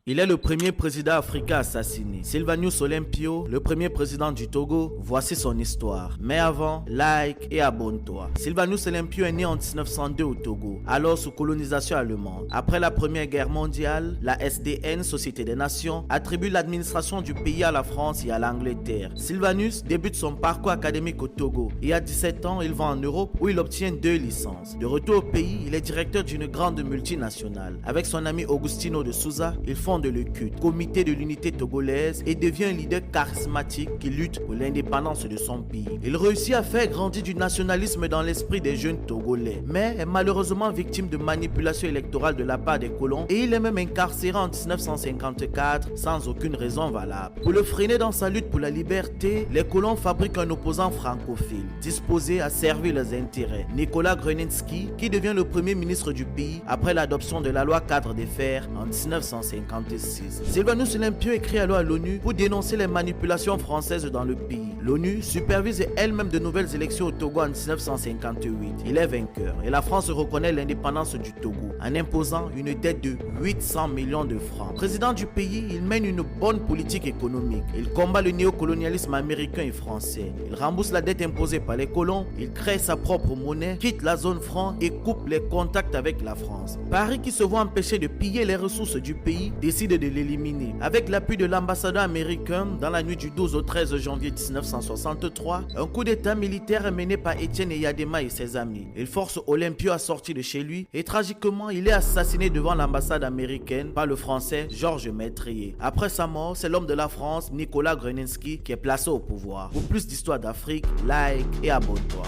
Il est le premier président africain assassiné. Sylvanus Olympio, le premier président du Togo, voici son histoire. Mais avant, like et abonne-toi. Sylvanus Olympio est né en 1902 au Togo, alors sous colonisation allemande. Après la Première Guerre mondiale, la SDN, Société des Nations, attribue l'administration du pays à la France et à l'Angleterre. Sylvanus débute son parcours académique au Togo et à 17 ans, il va en Europe où il obtient 2 licences. De retour au pays, il est directeur d'une grande multinationale. Avec son ami Augustino de Souza, ils fonde le CUT, Comité de l'Unité Togolaise, et devient un leader charismatique qui lutte pour l'indépendance de son pays. Il réussit à faire grandir du nationalisme dans l'esprit des jeunes Togolais, mais est malheureusement victime de manipulation électorale de la part des colons et il est même incarcéré en 1954 sans aucune raison valable. Pour le freiner dans sa lutte pour la liberté, les colons fabriquent un opposant francophile, disposé à servir leurs intérêts, Nicolas Gruninsky, qui devient le premier ministre du pays après l'adoption de la loi cadre des fers en 1956. Sylvanus Olympio écrit alors à l'ONU pour dénoncer les manipulations françaises dans le pays. L'ONU supervise elle-même de nouvelles élections au Togo en 1958. Il est vainqueur et la France reconnaît l'indépendance du Togo en imposant une dette de 800 millions de francs. Président du pays, il mène une bonne politique économique. Il combat le néocolonialisme américain et français. Il rembourse la dette imposée par les colons. Il crée sa propre monnaie, quitte la zone franc et coupe les contacts avec la France. Paris, qui se voit empêché de piller les ressources du pays, décide de l'éliminer. Avec l'appui de l'ambassadeur américain, dans la nuit du 12 au 13 janvier 1963, un coup d'état militaire est mené par Étienne Eyadema et ses amis. Il force Olympio à sortir de chez lui et tragiquement, il est assassiné devant l'ambassade américaine par le français Georges Métrier. Après sa mort, c'est l'homme de la France, Nicolas Gruninsky, qui est placé au pouvoir. Pour plus d'histoires d'Afrique, like et abonne-toi.